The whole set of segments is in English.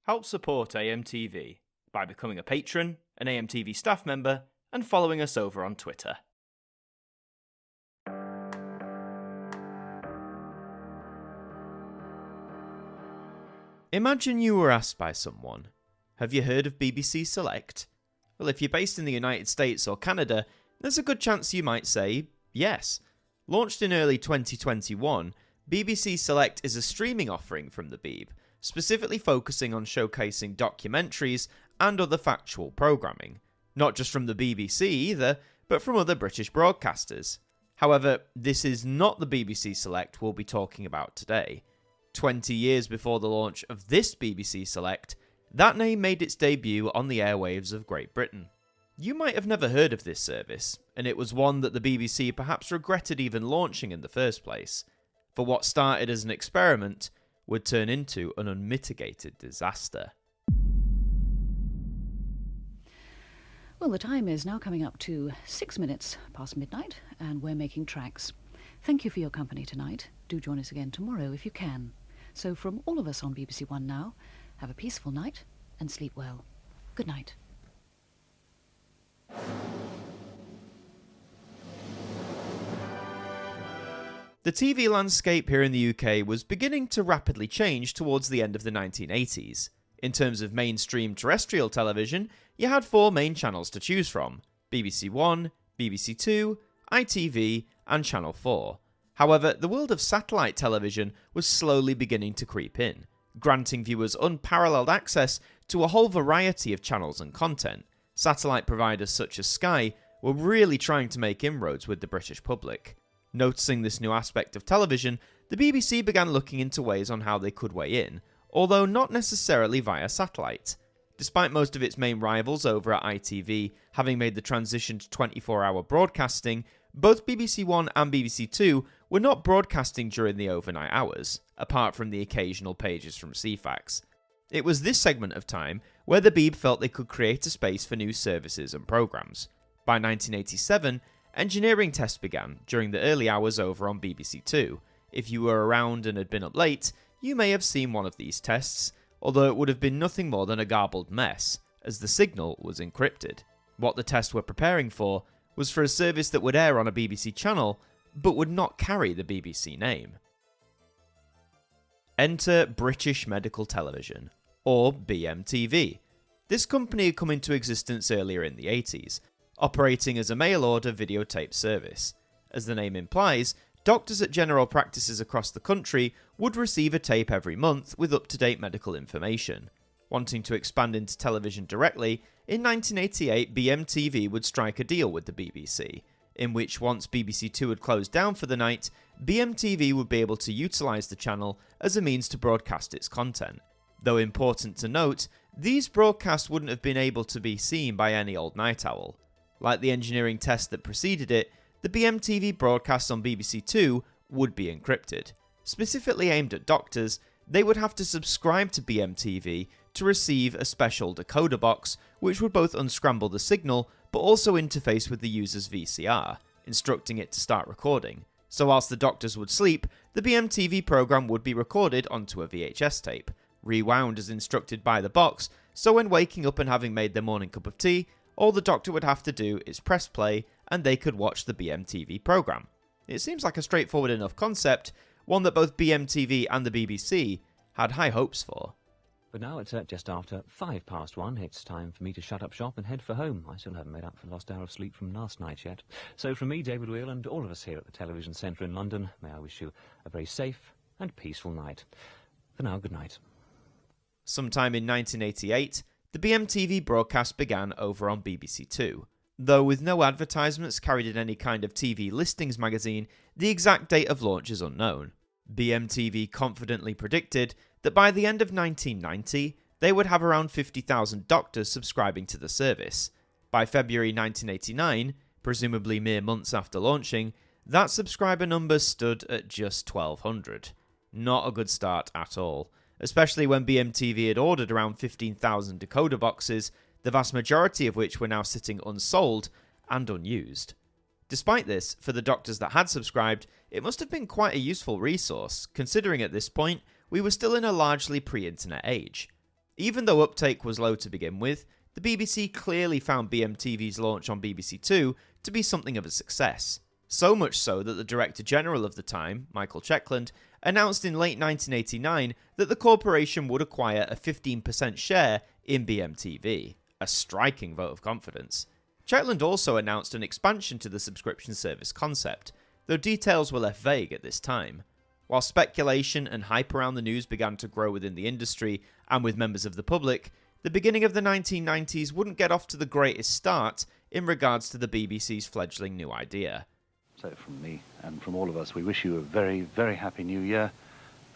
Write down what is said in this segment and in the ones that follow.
Help support AMTV by becoming a patron, an AMTV staff member, and following us over on Twitter. Imagine you were asked by someone, have you heard of BBC Select? Well, if you're based in the United States or Canada, there's a good chance you might say yes. Launched in early 2021, BBC Select is a streaming offering from the Beeb, specifically focusing on showcasing documentaries and other factual programming. Not just from the BBC either, but from other British broadcasters. However, this is not the BBC Select we'll be talking about today. 20 years before the launch of this BBC Select, that name made its debut on the airwaves of Great Britain. You might have never heard of this service, and it was one that the BBC perhaps regretted even launching in the first place, for what started as an experiment would turn into an unmitigated disaster. Well, the time is now coming up to 6 minutes past midnight, and we're making tracks. Thank you for your company tonight. Do join us again tomorrow if you can. So from all of us on BBC One now, have a peaceful night and sleep well. Good night. The TV landscape here in the UK was beginning to rapidly change towards the end of the 1980s. In terms of mainstream terrestrial television, you had 4 main channels to choose from: BBC One, BBC Two, ITV, and Channel 4. However, the world of satellite television was slowly beginning to creep in, granting viewers unparalleled access to a whole variety of channels and content. Satellite providers such as Sky were really trying to make inroads with the British public. Noticing this new aspect of television, the BBC began looking into ways on how they could weigh in, although not necessarily via satellite. Despite most of its main rivals over at ITV having made the transition to 24-hour broadcasting, both BBC One and BBC Two were not broadcasting during the overnight hours, apart from the occasional pages from CFAX. It was this segment of time where the Beeb felt they could create a space for new services and programmes. By 1987, engineering tests began during the early hours over on BBC Two. If you were around and had been up late, you may have seen one of these tests, although it would have been nothing more than a garbled mess, as the signal was encrypted. What the tests were preparing for was for a service that would air on a BBC channel, but would not carry the BBC name. Enter British Medical Television, or BMTV. This company had come into existence earlier in the 80s, operating as a mail-order videotape service. As the name implies, doctors at general practices across the country would receive a tape every month with up-to-date medical information. Wanting to expand into television directly, in 1988 BMTV would strike a deal with the BBC, in which once BBC Two had closed down for the night, BMTV would be able to utilise the channel as a means to broadcast its content. Though important to note, these broadcasts wouldn't have been able to be seen by any old night owl. Like the engineering test that preceded it, the BMTV broadcasts on BBC Two would be encrypted. Specifically aimed at doctors, they would have to subscribe to BMTV to receive a special decoder box, which would both unscramble the signal but also interface with the user's VCR, instructing it to start recording. So whilst the doctors would sleep, the BMTV programme would be recorded onto a VHS tape, rewound as instructed by the box, so when waking up and having made their morning cup of tea, all the doctor would have to do is press play and they could watch the BMTV programme. It seems like a straightforward enough concept, one that both BMTV and the BBC had high hopes for. But now it's just after 1:05. It's time for me to shut up shop and head for home. I still haven't made up for the lost hour of sleep from last night yet. So from me, David Wheel, and all of us here at the Television Centre in London, may I wish you a very safe and peaceful night. For now, good night. Sometime in 1988, the BMTV broadcast began over on BBC Two. Though with no advertisements carried in any kind of TV listings magazine, the exact date of launch is unknown. BMTV confidently predicted that by the end of 1990, they would have around 50,000 doctors subscribing to the service. By February 1989, presumably mere months after launching, that subscriber number stood at just 1,200. Not a good start at all, especially when BMTV had ordered around 15,000 decoder boxes, the vast majority of which were now sitting unsold and unused. Despite this, for the doctors that had subscribed, it must have been quite a useful resource, considering at this point we were still in a largely pre-internet age. Even though uptake was low to begin with, the BBC clearly found BMTV's launch on BBC Two to be something of a success. So much so that the Director General of the time, Michael Checkland, announced in late 1989 that the corporation would acquire a 15% share in BMTV, a striking vote of confidence. Checkland also announced an expansion to the subscription service concept, though details were left vague at this time. While speculation and hype around the news began to grow within the industry and with members of the public, the beginning of the 1990s wouldn't get off to the greatest start in regards to the BBC's fledgling new idea. So from me and from all of us, we wish you a very, very happy new year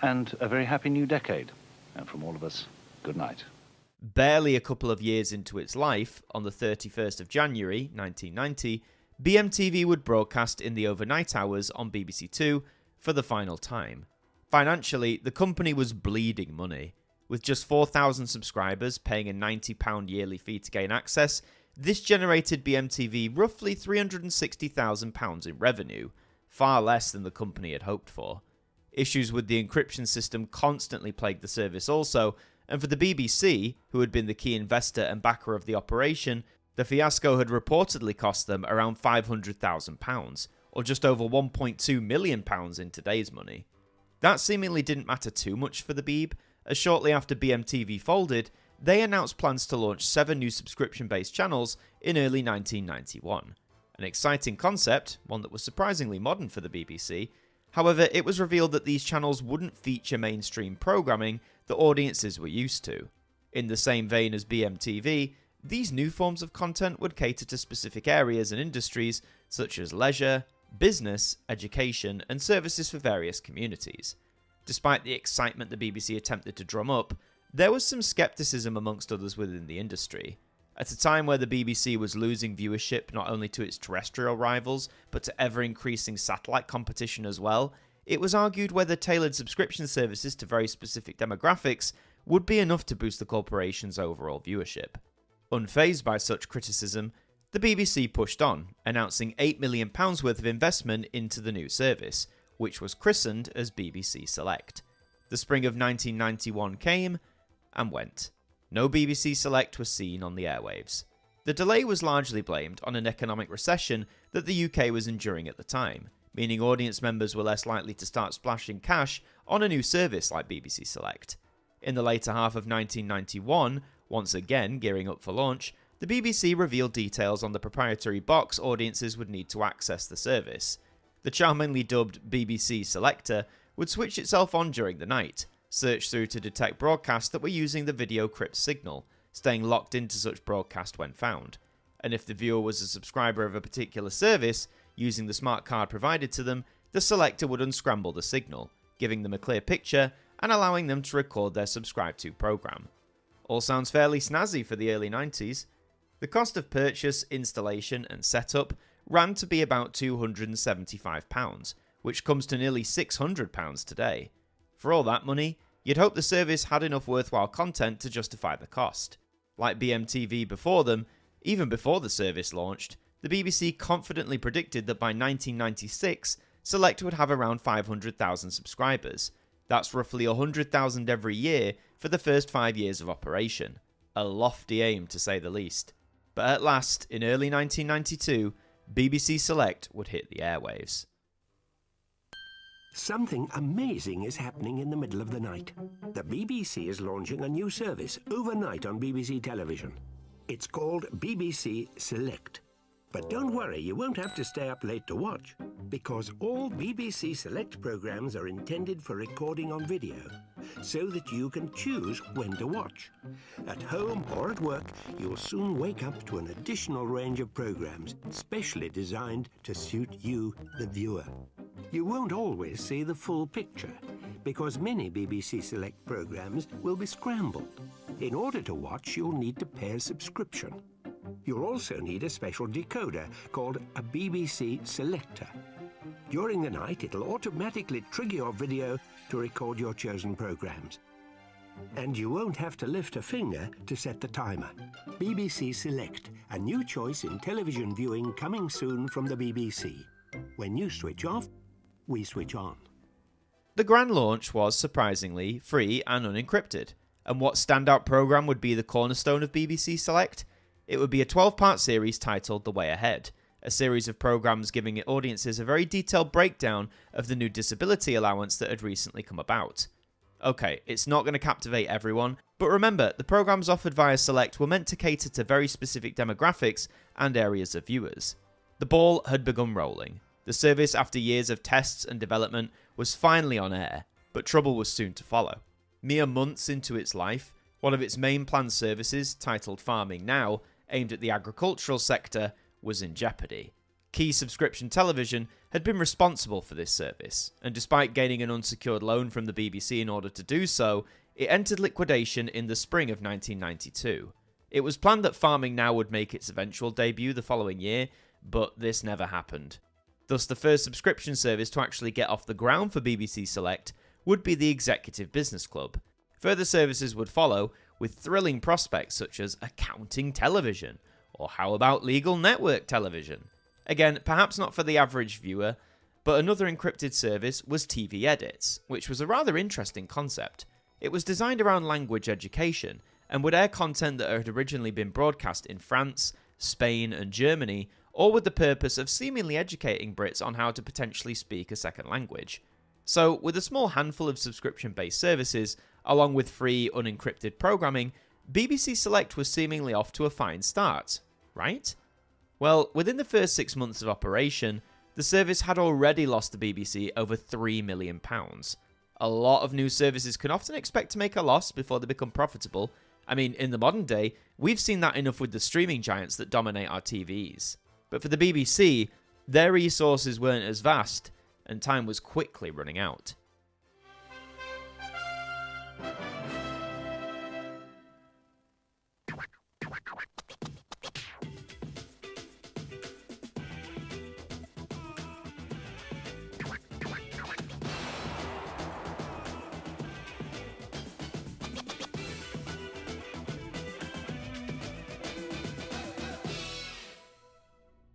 and a very happy new decade. And from all of us, good night. Barely a couple of years into its life, on the 31st of January 1990, BMTV would broadcast in the overnight hours on BBC Two for the final time. Financially, the company was bleeding money. With just 4,000 subscribers paying a £90 yearly fee to gain access, this generated BMTV roughly £360,000 in revenue, far less than the company had hoped for. Issues with the encryption system constantly plagued the service also, and for the BBC, who had been the key investor and backer of the operation, the fiasco had reportedly cost them around £500,000, or just over £1.2 million in today's money. That seemingly didn't matter too much for the Beeb, as shortly after BMTV folded, they announced plans to launch 7 new subscription-based channels in early 1991. An exciting concept, one that was surprisingly modern for the BBC. However, it was revealed that these channels wouldn't feature mainstream programming that audiences were used to. In the same vein as BMTV, these new forms of content would cater to specific areas and industries such as leisure, business, education, and services for various communities. Despite the excitement the BBC attempted to drum up, there was some skepticism amongst others within the industry. At a time where the BBC was losing viewership not only to its terrestrial rivals, but to ever-increasing satellite competition as well, it was argued whether tailored subscription services to very specific demographics would be enough to boost the corporation's overall viewership. Unfazed by such criticism, the BBC pushed on, announcing £8 million worth of investment into the new service, which was christened as BBC Select. The spring of 1991 came and went. No BBC Select was seen on the airwaves. The delay was largely blamed on an economic recession that the UK was enduring at the time, meaning audience members were less likely to start splashing cash on a new service like BBC Select. In the later half of 1991, once again gearing up for launch, the BBC revealed details on the proprietary box audiences would need to access the service. The charmingly dubbed BBC Selector would switch itself on during the night, search through to detect broadcasts that were using the video crypt signal, staying locked into such broadcast when found. And if the viewer was a subscriber of a particular service, using the smart card provided to them, the selector would unscramble the signal, giving them a clear picture and allowing them to record their subscribed to program. All sounds fairly snazzy for the early 90s. The cost of purchase, installation and setup ran to be about £275, which comes to nearly £600 today. For all that money, you'd hope the service had enough worthwhile content to justify the cost. Like BMTV before them, even before the service launched, the BBC confidently predicted that by 1996, Select would have around 500,000 subscribers. That's roughly 100,000 every year for the first 5 years of operation. A lofty aim, to say the least. But at last, in early 1992, BBC Select would hit the airwaves. Something amazing is happening in the middle of the night. The BBC is launching a new service overnight on BBC television. It's called BBC Select. But don't worry, you won't have to stay up late to watch, because all BBC Select programmes are intended for recording on video, so that you can choose when to watch. At home or at work, you'll soon wake up to an additional range of programmes, specially designed to suit you, the viewer. You won't always see the full picture, because many BBC Select programmes will be scrambled. In order to watch, you'll need to pay a subscription. You'll also need a special decoder called a BBC Selector. During the night, it'll automatically trigger your video to record your chosen programmes. And you won't have to lift a finger to set the timer. BBC Select, a new choice in television viewing coming soon from the BBC. When you switch off, we switch on. The grand launch was, surprisingly, free and unencrypted, And what standout programme would be the cornerstone of BBC Select? It would be a 12-part series titled The Way Ahead, a series of programmes giving audiences a very detailed breakdown of the new disability allowance that had recently come about. Okay, it's not going to captivate everyone, but remember, the programmes offered via Select were meant to cater to very specific demographics and areas of viewers. The ball had begun rolling. The service, after years of tests and development, was finally on air, but trouble was soon to follow. Mere months into its life, one of its main planned services, titled Farming Now, aimed at the agricultural sector, was in jeopardy. Key Subscription Television had been responsible for this service, and despite gaining an unsecured loan from the BBC in order to do so, it entered liquidation in the spring of 1992. It was planned that Farming Now would make its eventual debut the following year, but this never happened. Thus, the first subscription service to actually get off the ground for BBC Select would be the Executive Business Club. Further services would follow, with thrilling prospects such as accounting television, or how about legal network television? Again, perhaps not for the average viewer, but another encrypted service was TV Edits, which was a rather interesting concept. It was designed around language education, and would air content that had originally been broadcast in France, Spain and Germany, all with the purpose of seemingly educating Brits on how to potentially speak a second language. So, with a small handful of subscription-based services, along with free, unencrypted programming, BBC Select was seemingly off to a fine start, right? Well, within the first 6 months of operation, the service had already lost the BBC over £3 million. A lot of new services can often expect to make a loss before they become profitable. I mean, in the modern day, we've seen that enough with the streaming giants that dominate our TVs. But for the BBC, their resources weren't as vast, and time was quickly running out.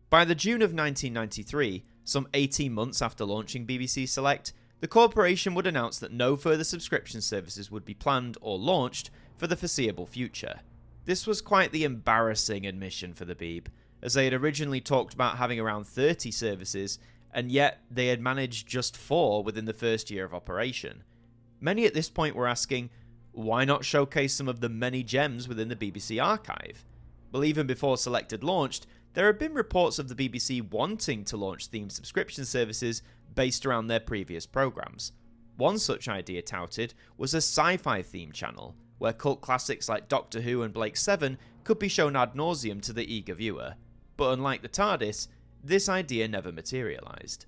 By the June of 1993, some 18 months after launching BBC Select, the corporation would announce that no further subscription services would be planned or launched for the foreseeable future. This was quite the embarrassing admission for the Beeb, as they had originally talked about having around 30 services, and yet they had managed just 4 within the first year of operation. Many at this point were asking, why not showcase some of the many gems within the BBC archive? Well, even before Select had launched, there had been reports of the BBC wanting to launch themed subscription services based around their previous programmes. One such idea touted was a sci-fi themed channel, where cult classics like Doctor Who and Blake 7 could be shown ad nauseum to the eager viewer. But unlike the TARDIS, this idea never materialised.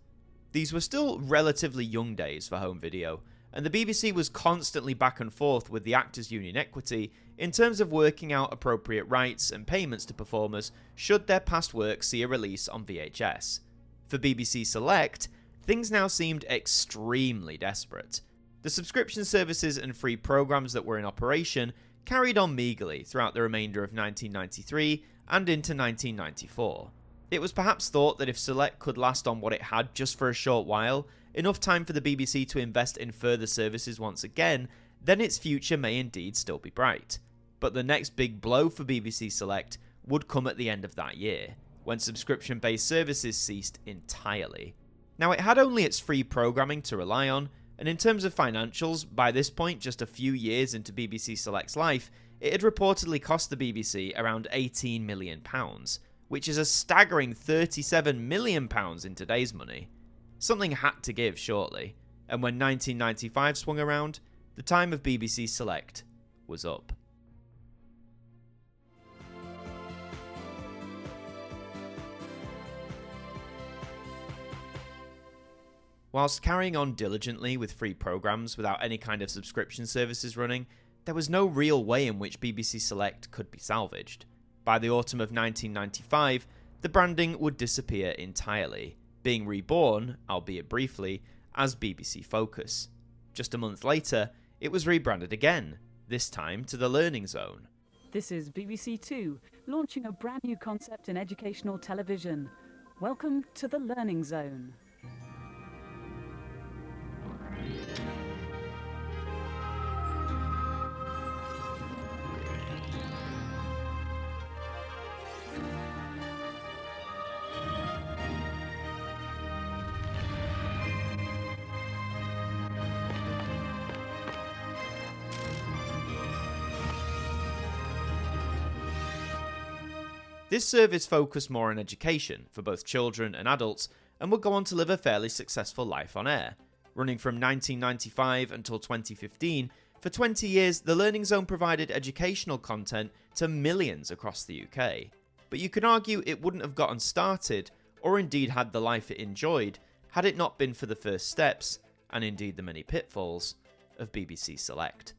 These were still relatively young days for home video, and the BBC was constantly back and forth with the Actors Union Equity in terms of working out appropriate rights and payments to performers should their past work see a release on VHS. For BBC Select, things now seemed extremely desperate. The subscription services and free programmes that were in operation carried on meagerly throughout the remainder of 1993 and into 1994. It was perhaps thought that if Select could last on what it had just for a short while, enough time for the BBC to invest in further services once again, then its future may indeed still be bright. But the next big blow for BBC Select would come at the end of that year, when subscription-based services ceased entirely. Now, it had only its free programming to rely on, and in terms of financials, by this point just a few years into BBC Select's life, it had reportedly cost the BBC around £18 million, which is a staggering £37 million in today's money. Something had to give shortly, and when 1995 swung around, the time of BBC Select was up. Whilst carrying on diligently with free programmes without any kind of subscription services running, there was no real way in which BBC Select could be salvaged. By the autumn of 1995, the branding would disappear entirely, being reborn, albeit briefly, as BBC Focus. Just a month later, it was rebranded again, this time to the Learning Zone. This is BBC Two, launching a brand new concept in educational television. Welcome to the Learning Zone. This service focused more on education for both children and adults and would go on to live a fairly successful life on air. Running from 1995 until 2015, for 20 years the Learning Zone provided educational content to millions across the UK. But you can argue it wouldn't have gotten started, or indeed had the life it enjoyed, had it not been for the first steps, and indeed the many pitfalls, of BBC Select.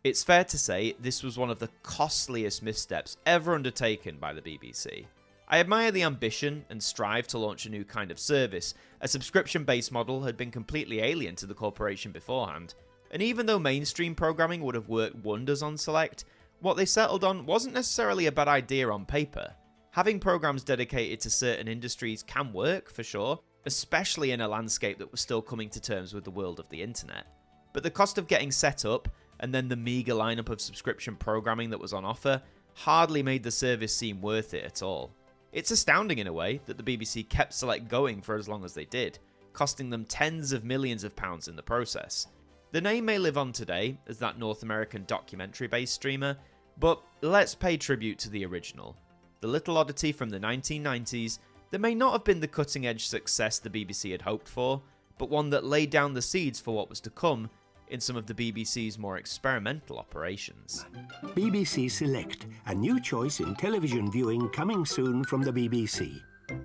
It's fair to say this was one of the costliest missteps ever undertaken by the BBC. I admire the ambition and strive to launch a new kind of service. A subscription-based model had been completely alien to the corporation beforehand, and even though mainstream programming would have worked wonders on Select, what they settled on wasn't necessarily a bad idea on paper. Having programs dedicated to certain industries can work, for sure, especially in a landscape that was still coming to terms with the world of the internet. But the cost of getting set up, and then the meagre lineup of subscription programming that was on offer, hardly made the service seem worth it at all. It's astounding in a way that the BBC kept Select going for as long as they did, costing them tens of millions of pounds in the process. The name may live on today as that North American documentary-based streamer, but let's pay tribute to the original. The little oddity from the 1990s that may not have been the cutting-edge success the BBC had hoped for, but one that laid down the seeds for what was to come in some of the BBC's more experimental operations. BBC Select, a new choice in television viewing coming soon from the BBC.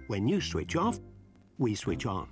When you switch off, we switch on.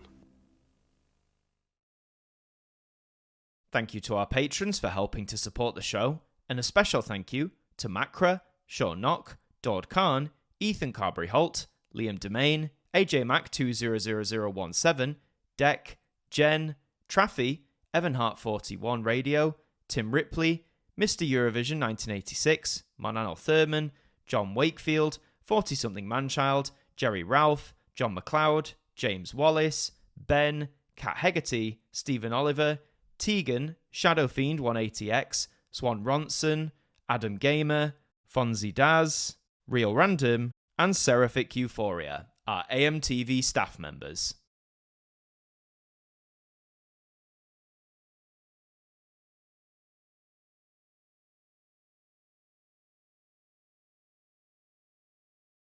Thank you to our patrons for helping to support the show, and a special thank you to Macra, Sean Knock, Dord Khan, Ethan Carberry-Holt, Liam Domain, AJ Mac 200017, Deck, Jen, Traffy, Evan Hart 41 Radio, Tim Ripley, Mr. Eurovision 1986, Mananel Thurman, John Wakefield, 40-something Manchild, Jerry Ralph, John McLeod, James Wallace, Ben, Kat Hegarty, Stephen Oliver, Tegan, Shadowfiend 180X, Swan Ronson, Adam Gamer, Fonzie Daz, Real Random, and Seraphic Euphoria, our AMTV staff members.